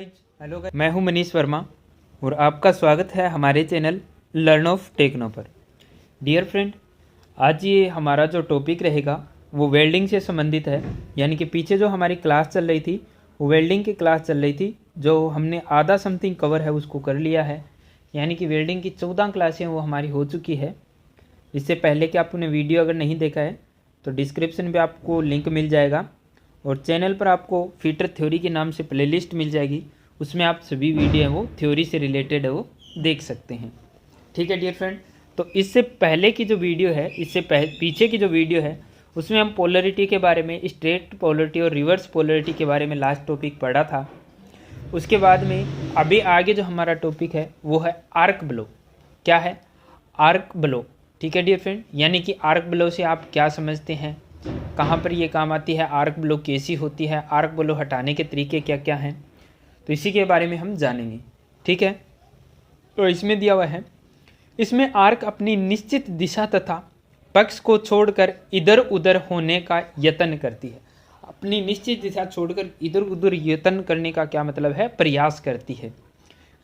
Hello guys, मैं हूं मनीष वर्मा और आपका स्वागत है हमारे चैनल लर्न ऑफ टेक्नो पर। डियर फ्रेंड, आज ये हमारा जो टॉपिक रहेगा वो वेल्डिंग से संबंधित है। यानी कि पीछे जो हमारी क्लास चल रही थी वो वेल्डिंग की क्लास चल रही थी, जो हमने आधा समथिंग कवर है उसको कर लिया है। यानी कि वेल्डिंग की 14 क्लासें वो हमारी हो चुकी है। इससे पहले कि आपने वीडियो अगर नहीं देखा है तो डिस्क्रिप्शन में आपको लिंक मिल जाएगा और चैनल पर आपको फीटर थ्योरी के नाम से प्लेलिस्ट मिल जाएगी। उसमें आप सभी वीडियो है वो थ्योरी से रिलेटेड है वो देख सकते हैं। ठीक है डियर फ्रेंड, तो इससे पहले की जो वीडियो है, पीछे की जो वीडियो है उसमें हम पोलरिटी के बारे में, स्ट्रेट पोलरिटी और रिवर्स पोलरिटी के बारे में लास्ट टॉपिक पढ़ा था। उसके बाद में अभी आगे जो हमारा टॉपिक है वो है आर्क ब्लो। क्या है? Arc blow. ठीक है डियर फ्रेंड, यानी कि आर्क ब्लो से आप क्या समझते हैं, कहाँ पर ये काम आती है, आर्क ब्लो कैसी होती है, आर्क ब्लो हटाने के तरीके क्या क्या हैं, तो इसी के बारे में हम जानेंगे। ठीक है, तो इसमें दिया हुआ है, इसमें आर्क अपनी निश्चित दिशा तथा पक्ष को छोड़कर इधर उधर होने का यत्न करती है। अपनी निश्चित दिशा छोड़कर इधर उधर यत्न करने का क्या मतलब है? प्रयास करती है।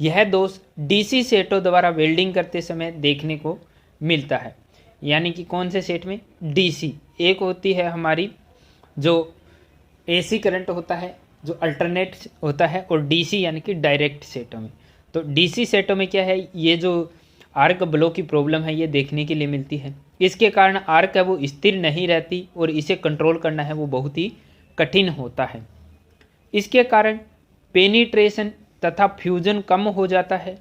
यह दोष डीसी सेटों द्वारा वेल्डिंग करते समय देखने को मिलता है। यानी कि कौन से सेट में? डीसी। एक होती है हमारी जो एसी करंट होता है, जो अल्टरनेट होता है, और डीसी यानी कि डायरेक्ट सेटों में। तो डीसी सेटों में क्या है, ये जो आर्क ब्लो की प्रॉब्लम है ये देखने के लिए मिलती है। इसके कारण आर्क है वो स्थिर नहीं रहती और इसे कंट्रोल करना है वो बहुत ही कठिन होता है। इसके कारण पेनिट्रेशन तथा फ्यूजन कम हो जाता है।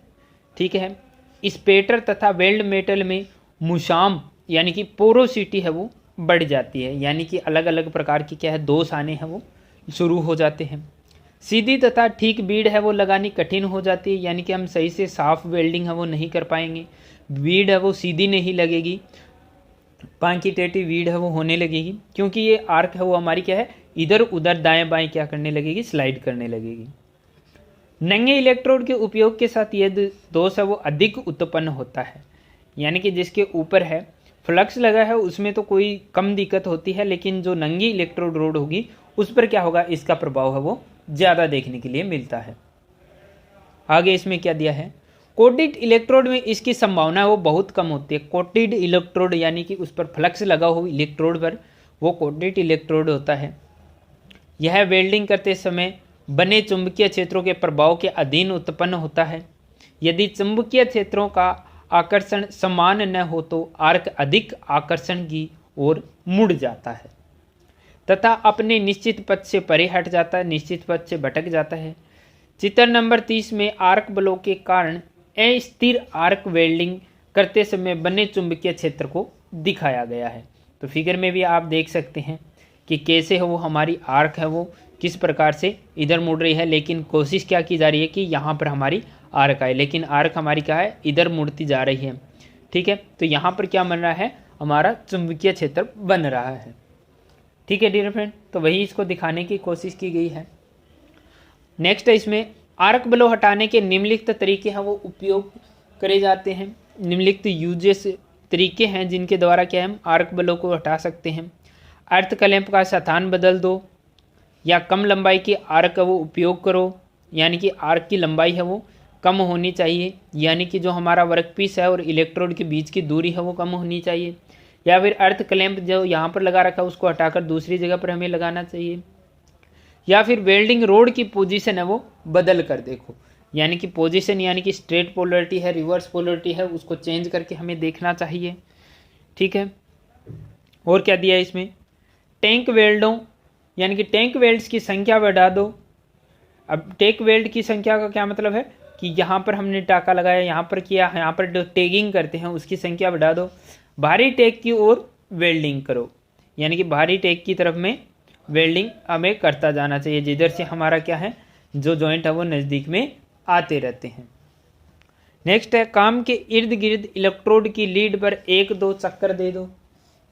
ठीक है, स्पेटर तथा वेल्ड मेटल में मुशाम यानी कि पोरोसिटी है वो बढ़ जाती है। यानी कि अलग अलग प्रकार की क्या है, दोष आने हैं वो शुरू हो जाते हैं। सीधी तथा ठीक बीड है वो लगानी कठिन हो जाती है। यानी कि हम सही से साफ वेल्डिंग है वो नहीं कर पाएंगे, बीड है वो सीधी नहीं लगेगी, पांकी टेटी बीड है वो होने लगेगी, क्योंकि ये आर्क है वो हमारी क्या है, इधर उधर दाएं बाएं क्या करने लगेगी, स्लाइड करने लगेगी। नंगे इलेक्ट्रोड के उपयोग के साथ ये दोष है वो अधिक उत्पन्न होता है। यानी कि जिसके ऊपर है फ्लक्स लगा है उसमें तो कोई कम दिक्कत होती है, लेकिन जो नंगी इलेक्ट्रोड रोड होगी उस पर क्या होगा, इसका प्रभाव है वो ज़्यादा देखने के लिए मिलता है। आगे इसमें क्या दिया है, कोटेड इलेक्ट्रोड में इसकी संभावना वो बहुत कम होती है। कोटेड इलेक्ट्रोड यानी कि उस पर फ्लक्स लगा हो इलेक्ट्रोड पर, वो कोटेड इलेक्ट्रोड होता है। यह वेल्डिंग करते समय बने चुंबकीय क्षेत्रों के प्रभाव के अधीन उत्पन्न होता है। यदि चुंबकीय क्षेत्रों का आकर्षण समान न हो तो आर्क अधिक आकर्षण की ओर मुड़ जाता है तथा अपने निश्चित पथ से परे हट जाता है, निश्चित पथ से भटक जाता है। चित्र नंबर 30 में आर्क ब्लो के कारण अस्थिर आर्क वेल्डिंग करते समय बने चुंबकीय क्षेत्र को दिखाया गया है। तो फिगर में भी आप देख सकते हैं कि कैसे है वो हमारी आर्क है वो किस प्रकार से इधर मुड़ रही है, लेकिन कोशिश क्या की जा रही है कि यहाँ पर हमारी आर्क आए, लेकिन आर्क हमारी क्या है, इधर मुड़ती जा रही है। ठीक है, तो यहाँ पर क्या बन रहा है, हमारा चुंबकीय क्षेत्र बन रहा है। ठीक है डियर फ्रेंड, तो वही इसको दिखाने की कोशिश की गई है। नेक्स्ट है, इसमें आर्क ब्लो हटाने के निम्नलिखित तरीके हैं वो उपयोग करे जाते हैं। निम्नलिखित यूजेस तरीके हैं जिनके द्वारा क्या हम आर्क ब्लो को हटा सकते हैं। अर्थ क्लैंप का स्थान बदल दो, या कम लंबाई की आर्क का वो उपयोग करो। यानी कि आर्क की लंबाई है वो कम होनी चाहिए, यानी कि जो हमारा वर्कपीस है और इलेक्ट्रोड के बीच की दूरी है वो कम होनी चाहिए। या फिर अर्थ क्लैंप जो यहाँ पर लगा रखा है उसको हटाकर दूसरी जगह पर हमें लगाना चाहिए। या फिर वेल्डिंग रोड की पोजीशन है वो बदल कर देखो। यानी कि पोजीशन यानी कि स्ट्रेट पोलरिटी है, रिवर्स पोलरिटी है, उसको चेंज करके हमें देखना चाहिए। ठीक है, और क्या दिया है इसमें, टैंक वेल्डों यानी कि टैंक वेल्ड्स की संख्या बढ़ा दो। अब टैंक वेल्ड की संख्या का क्या मतलब है कि यहाँ पर हमने टाका लगाया, यहाँ पर किया, यहाँ पर जो टैगिंग करते हैं उसकी संख्या बढ़ा दो। भारी टैग की ओर वेल्डिंग करो, यानी कि भारी टैग की तरफ में वेल्डिंग हमें करता जाना चाहिए, जिधर से हमारा क्या है, जो जॉइंट है वो नज़दीक में आते रहते हैं। नेक्स्ट है, काम के इर्द गिर्द इलेक्ट्रोड की लीड पर 1-2 चक्कर दे दो।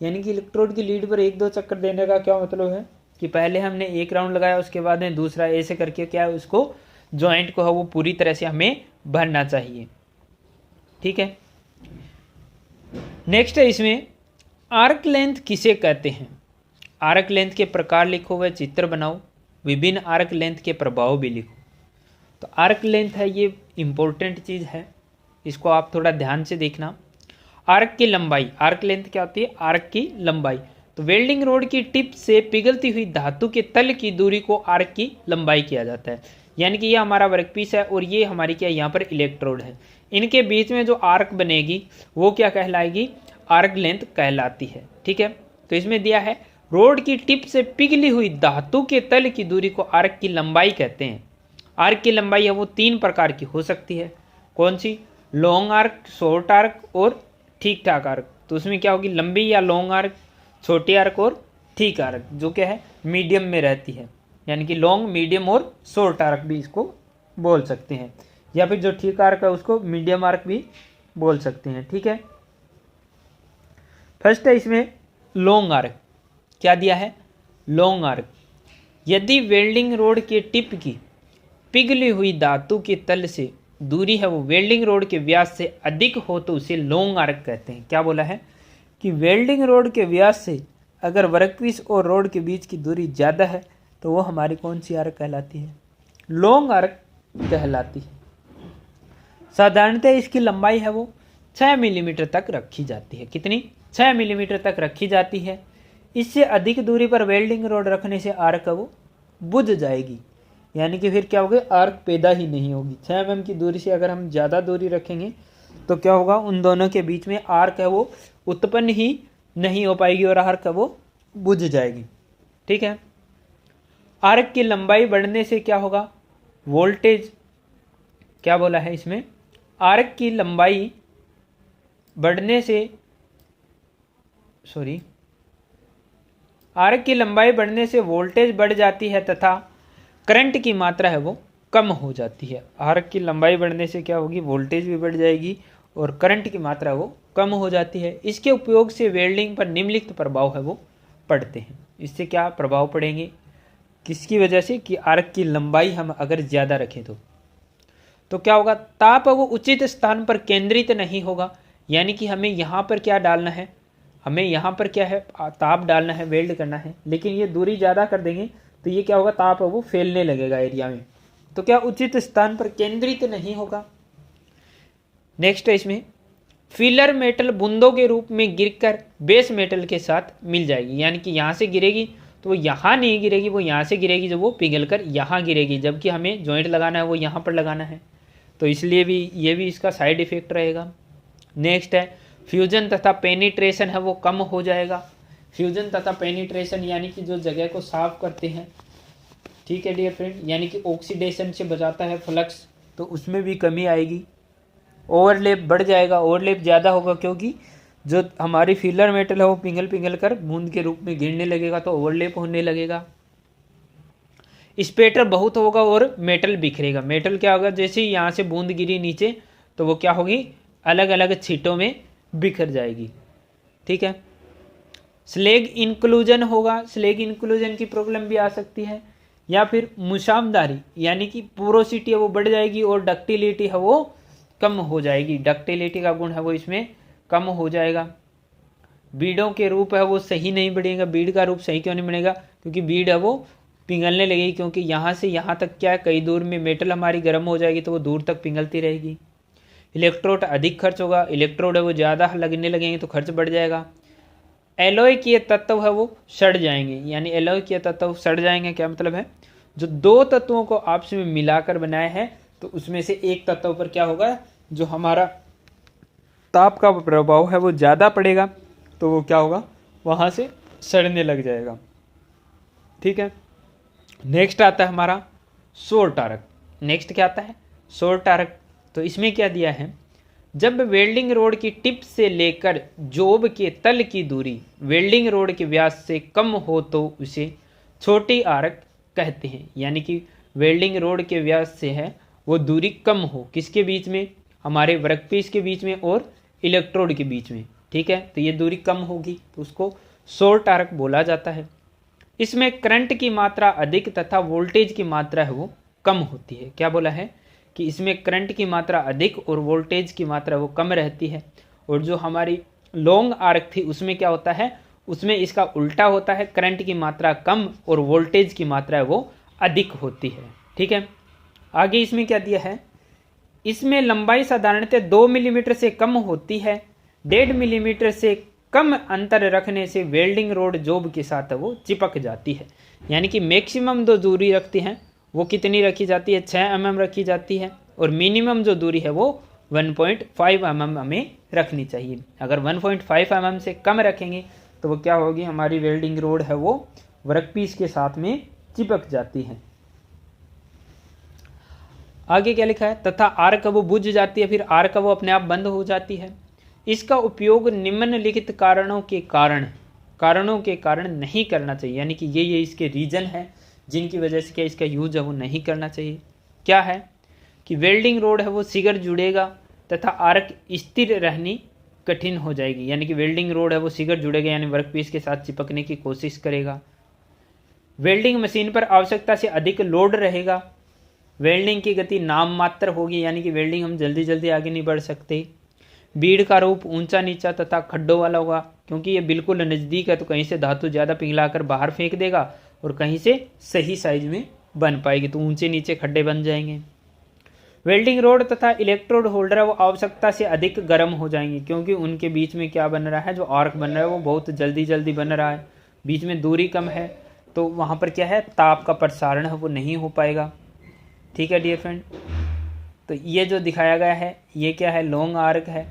यानी कि इलेक्ट्रोड की लीड पर 1-2 चक्कर देने का क्या मतलब है कि पहले हमने एक राउंड लगाया, उसके बाद में दूसरा, ऐसे करके क्या है उसको जॉइंट को है वो पूरी तरह से हमें भरना चाहिए। ठीक है, नेक्स्ट है, इसमें आर्क लेंथ किसे कहते हैं। आर्क लेंथ के प्रकार लिखो, वह चित्र बनाओ, विभिन्न आर्क लेंथ के प्रभाव भी लिखो। तो आर्क लेंथ है, ये इम्पोर्टेंट चीज़ है, इसको आप थोड़ा ध्यान से देखना। आर्क की लंबाई, आर्क लेंथ क्या होती है? आर्क की लंबाई। तो वेल्डिंग रोड की टिप से पिघलती हुई धातु के तल की दूरी को आर्क की लंबाई किया जाता है। यानी कि ये हमारा वर्कपीस है और ये हमारी क्या, यहाँ पर इलेक्ट्रोड है, इनके बीच में जो आर्क बनेगी वो क्या कहलाएगी? आर्क लेंथ कहलाती है। ठीक है, तो इसमें दिया है रोड की टिप से पिघली हुई धातु के तल की दूरी को आर्क की लंबाई कहते हैं। आर्क की लंबाई है वो 3 प्रकार की हो सकती है। कौन सी? लॉन्ग आर्क, शॉर्ट आर्क और ठीक ठाक आर्क। तो उसमें क्या होगी? लंबी या लॉन्ग आर्क, छोटी आर्क और ठीक आर्क, जो क्या है मीडियम में रहती है। यानी कि लॉन्ग, मीडियम और शॉर्ट आर्क भी इसको बोल सकते हैं, या फिर जो ठीक आर्क है उसको मीडियम आर्क भी बोल सकते हैं। ठीक है, फर्स्ट है इसमें लॉन्ग आर्क। क्या दिया है? Long arc. यदि वेल्डिंग रोड के टिप की पिघली हुई धातु के तल से दूरी है वो वेल्डिंग रोड के व्यास से अधिक हो तो उसे लॉन्ग आर्क कहते हैं। क्या बोला है? कि वेल्डिंग रोड के व्यास से अगर वर्कपीस और रोड के बीच की दूरी ज़्यादा है तो वो हमारी कौन सी आर्क कहलाती है? लॉन्ग आर्क कहलाती है। साधारणतः इसकी लंबाई है वो 6 मिलीमीटर तक रखी जाती है। कितनी? 6 मिलीमीटर तक रखी जाती है। इससे अधिक दूरी पर वेल्डिंग रोड रखने से आर्क वो बुझ जाएगी, यानी कि फिर क्या होगा? आर्क पैदा ही नहीं होगी। 6 mm की दूरी से अगर हम ज़्यादा दूरी रखेंगे तो क्या होगा? उन दोनों के बीच में आर्क है वो उत्पन्न ही नहीं हो पाएगी और आर्क है वो बुझ जाएगी। ठीक है, आर्क की लंबाई बढ़ने से क्या होगा? वोल्टेज, क्या बोला है इसमें? आर्क की लंबाई बढ़ने से, आर्क की लंबाई बढ़ने से वोल्टेज बढ़ जाती है तथा करंट की मात्रा है वो कम हो जाती है। आर्क की लंबाई बढ़ने से क्या होगी? वोल्टेज भी बढ़ जाएगी और करंट की मात्रा वो कम हो जाती है। इसके उपयोग से वेल्डिंग पर निम्नलिखित प्रभाव है वो पड़ते हैं। इससे क्या प्रभाव पड़ेंगे? किसकी वजह से? कि आर्क की लंबाई हम अगर ज़्यादा रखें तो क्या होगा? ताप वो उचित स्थान पर केंद्रित नहीं होगा। यानी कि हमें यहाँ पर क्या डालना है? हमें यहाँ पर क्या है? ताप डालना है, वेल्ड करना है, लेकिन ये दूरी ज़्यादा कर देंगे तो ये क्या होगा? ताप वो फैलने लगेगा एरिया में, तो क्या उचित स्थान पर केंद्रित नहीं होगा। नेक्स्ट है इसमें फिलर मेटल बूंदों के रूप में गिरकर बेस मेटल के साथ मिल जाएगी। यानी कि यहाँ से गिरेगी तो वो यहाँ नहीं गिरेगी, वो यहाँ से गिरेगी, जब वो पिघल कर यहाँ गिरेगी, जबकि हमें जॉइंट लगाना है वो यहाँ पर लगाना है, तो इसलिए भी ये भी इसका साइड इफेक्ट रहेगा। नेक्स्ट है फ्यूजन तथा पेनिट्रेशन है वो कम हो जाएगा। फ्यूजन तथा पेनिट्रेशन यानी कि जो जगह को साफ करते हैं, ठीक है डियर फ्रेंड, यानी कि ऑक्सीडेशन से बचाता है फ्लक्स, तो उसमें भी कमी आएगी। ओवरलैप बढ़ जाएगा, ओवरलैप ज़्यादा होगा क्योंकि जो हमारी फिलर मेटल है वो पिघल कर बूंद के रूप में गिरने लगेगा, तो ओवरलैप होने लगेगा। स्पेटर बहुत होगा और मेटल बिखरेगा। मेटल क्या होगा? जैसे ही यहाँ से बूंद गिरी नीचे तो वो क्या होगी? अलग अलग छींटों में बिखर जाएगी। ठीक है, स्लैग इंक्लूजन होगा, स्लैग इंक्लूजन की प्रॉब्लम भी आ सकती है। या फिर मुशामदारी यानी कि पोरोसिटी है वो बढ़ जाएगी और डक्टिलिटी है वो कम हो जाएगी। डक्टिलिटी का गुण है वो इसमें कम हो जाएगा। बीडों के रूप है वो सही नहीं बढ़ेगा। बीड का रूप सही क्यों नहीं बनेगा? क्योंकि बीड है वो पिघलने लगेगी, क्योंकि यहाँ से यहाँ तक क्या है, कई दूर में मेटल हमारी गर्म हो जाएगी तो वो दूर तक पिघलती रहेगी। इलेक्ट्रोड अधिक खर्च होगा, इलेक्ट्रोड है वो ज़्यादा लगने लगेंगे तो खर्च बढ़ जाएगा। एलॉय के तत्व है वो सड़ जाएंगे, यानी एलॉय के तत्व सड़ जाएंगे क्या मतलब है? जो दो तत्वों को आपस में मिलाकर बनाया है तो उसमें से एक तत्व पर क्या होगा? जो हमारा ताप का प्रभाव है वो ज़्यादा पड़ेगा तो वो क्या होगा? वहाँ से सड़ने लग जाएगा। ठीक है, नेक्स्ट आता है हमारा शॉर्ट आर्क। नेक्स्ट क्या आता है? Short arc. तो इसमें क्या दिया है? जब वेल्डिंग रोड की टिप से लेकर जॉब के तल की दूरी वेल्डिंग रोड के व्यास से कम हो तो उसे छोटी आर्क कहते हैं। यानी कि वेल्डिंग रोड के व्यास से है वो दूरी कम हो, किसके बीच में? हमारे वर्कपीस के बीच में और इलेक्ट्रोड के बीच में। ठीक है, तो ये दूरी कम होगी तो उसको शॉर्ट आर्क बोला जाता है। इसमें करंट की मात्रा अधिक तथा वोल्टेज की मात्रा है वो कम होती है। क्या बोला है? कि इसमें करंट की मात्रा अधिक और वोल्टेज की मात्रा वो कम रहती है। और जो हमारी लॉन्ग आर्क थी उसमें क्या होता है? उसमें इसका उल्टा होता है, करंट की मात्रा कम और वोल्टेज की मात्रा वो अधिक होती है। ठीक है, आगे इसमें क्या दिया है, इसमें लंबाई साधारणतः 2 मिलीमीटर से कम होती है। 1.5 मिलीमीटर से कम अंतर रखने से वेल्डिंग रोड जॉब के साथ वो चिपक जाती है। यानी कि मैक्सिमम जो दूरी रखती हैं वो कितनी रखी जाती है, 6 mm रखी जाती है, और मिनिमम जो दूरी है वो 1.5 mm हमें रखनी चाहिए। अगर 1.5 mm से कम रखेंगे तो वो क्या होगी, हमारी वेल्डिंग रोड है वो वर्कपीस के साथ में चिपक जाती है। आगे क्या लिखा है, तथा आर्क वो बुझ जाती है, फिर आर्क वो अपने आप बंद हो जाती है। इसका उपयोग निम्नलिखित कारणों के कारण नहीं करना चाहिए। यानी कि ये इसके रीजन है जिनकी वजह से क्या इसका यूज है वो नहीं करना चाहिए। क्या है कि वेल्डिंग रोड है वो शीघ्र जुड़ेगा तथा आर्क स्थिर रहनी कठिन हो जाएगी। यानी कि वेल्डिंग रोड है वो शीघ्र जुड़ेगा, यानी वर्कपीस के साथ चिपकने की कोशिश करेगा। वेल्डिंग मशीन पर आवश्यकता से अधिक लोड रहेगा। वेल्डिंग की गति नाम मात्र होगी, यानी कि वेल्डिंग हम जल्दी जल्दी आगे नहीं बढ़ सकते। बीड का रूप ऊंचा नीचा तथा खड्डों वाला होगा, क्योंकि ये बिल्कुल नज़दीक है तो कहीं से धातु ज़्यादा पिघलाकर बाहर फेंक देगा और कहीं से सही साइज में बन पाएगी, तो ऊंचे नीचे खड्डे बन जाएंगे। वेल्डिंग रोड तथा इलेक्ट्रोड होल्डर है वो आवश्यकता से अधिक गर्म हो जाएंगे, क्योंकि उनके बीच में क्या बन रहा है, जो आर्क बन रहा है वो बहुत जल्दी जल्दी बन रहा है, बीच में दूरी कम है, तो वहाँ पर क्या है, ताप का प्रसारण है वो नहीं हो पाएगा। ठीक है डियर फ्रेंड, तो ये जो दिखाया गया है ये क्या है, लॉन्ग आर्क है।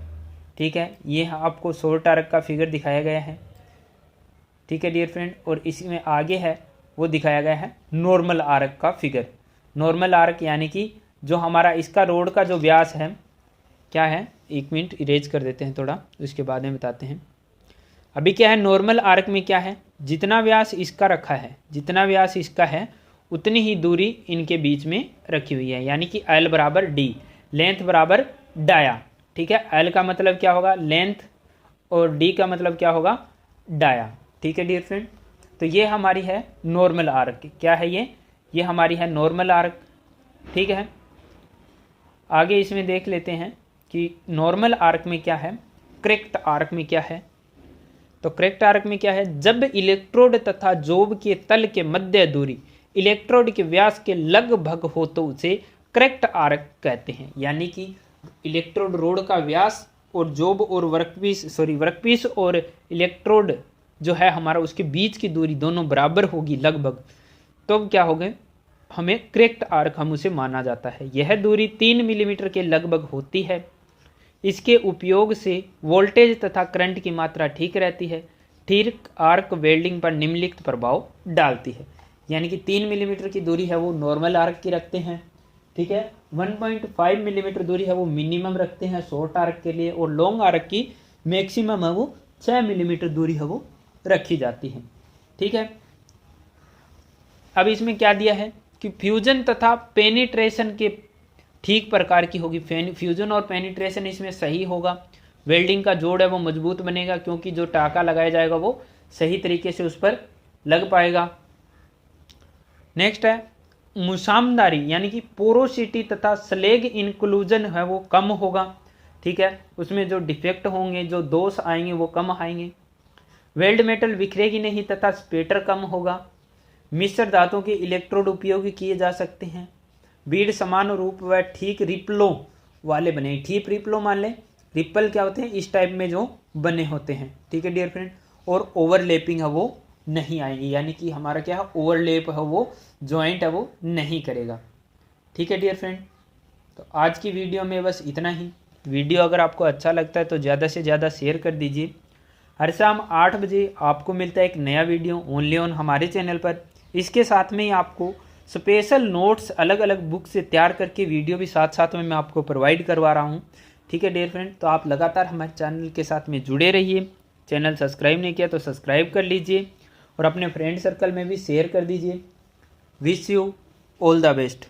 ठीक है, ये आपको शॉर्ट आर्क का फिगर दिखाया गया है। ठीक है डियर फ्रेंड, और इसमें आगे है वो दिखाया गया है नॉर्मल आर्क का फिगर। नॉर्मल आर्क यानी कि जो हमारा इसका रोड का जो व्यास है क्या है, एक मिनट इरेज कर देते हैं थोड़ा, उसके बाद में बताते हैं। अभी क्या है, नॉर्मल आर्क में क्या है, जितना व्यास इसका रखा है, जितना व्यास इसका है उतनी ही दूरी इनके बीच में रखी हुई है। यानी कि L बराबर D, लेंथ बराबर डाया। ठीक है, L का मतलब क्या होगा, लेंथ, और D का मतलब क्या होगा, डाया। ठीक है डियर फ्रेंड, तो ये हमारी है नॉर्मल आर्क। क्या है ये हमारी है नॉर्मल आर्क। ठीक है, आगे इसमें देख लेते हैं कि नॉर्मल आर्क में क्या है, करेक्ट आर्क में क्या है। तो करेक्ट आर्क में क्या है, जब इलेक्ट्रोड तथा जॉब के तल के मध्य दूरी इलेक्ट्रोड के व्यास के लगभग हो तो उसे करेक्ट आर्क कहते हैं। यानी कि इलेक्ट्रोड रोड का व्यास और जॉब और वर्कपीस और इलेक्ट्रोड जो है हमारा उसके बीच की दूरी दोनों बराबर होगी लगभग, तो क्या होगा, हमें करेक्ट आर्क हम उसे माना जाता है। यह दूरी 3 मिलीमीटर के लगभग होती है। इसके उपयोग से वोल्टेज तथा करंट की मात्रा ठीक रहती है। ठीक आर्क वेल्डिंग पर निम्नलिखित प्रभाव डालती है। यानी कि 3 मिलीमीटर की दूरी है वो नॉर्मल आर्क की रखते हैं। ठीक है, 1.5 मिलीमीटर दूरी है वो मिनिमम रखते हैं शॉर्ट आर्क के लिए, और लॉन्ग आर्क की मैक्सिमम है वो 6 मिलीमीटर दूरी है वो रखी जाती है। ठीक है, अब इसमें क्या दिया है कि फ्यूजन तथा पेनिट्रेशन के ठीक प्रकार की होगी। फ्यूजन और पेनिट्रेशन इसमें सही होगा। वेल्डिंग का जोड़ है वो मजबूत बनेगा, क्योंकि जो टाका लगाया जाएगा वो सही तरीके से उस पर लग पाएगा। नेक्स्ट है मुसामदारी, यानी कि पोरोसिटी तथा स्लेग इंक्लूजन है वो कम होगा। ठीक है, उसमें जो डिफेक्ट होंगे, जो दोष आएंगे वो कम आएंगे। वेल्ड मेटल बिखरेगी नहीं तथा स्पेटर कम होगा। मिश्र धातुओं के इलेक्ट्रोड उपयोग किए जा सकते हैं। बीड समान रूप व ठीक रिपलों वाले बने। ठीक रिपलों मान लें, रिपल क्या होते हैं, इस टाइप में जो बने होते हैं। ठीक है डियर फ्रेंड, और ओवरलैपिंग है वो नहीं आएगी, यानी कि हमारा क्या है, ओवरलैप है वो जॉइंट है वो नहीं करेगा। ठीक है डियर फ्रेंड, तो आज की वीडियो में बस इतना ही। वीडियो अगर आपको अच्छा लगता है तो ज़्यादा से ज़्यादा शेयर कर दीजिए। हर शाम 8 बजे आपको मिलता है एक नया वीडियो ओनली ऑन हमारे चैनल पर। इसके साथ में ही आपको स्पेशल नोट्स अलग अलग बुक से तैयार करके वीडियो भी साथ साथ में मैं आपको प्रोवाइड करवा रहा हूँ। ठीक है डियर फ्रेंड, तो आप लगातार हमारे चैनल के साथ में जुड़े रहिए। चैनल सब्सक्राइब नहीं किया तो सब्सक्राइब कर लीजिए और अपने फ्रेंड सर्कल में भी शेयर कर दीजिए। Wish you all the best.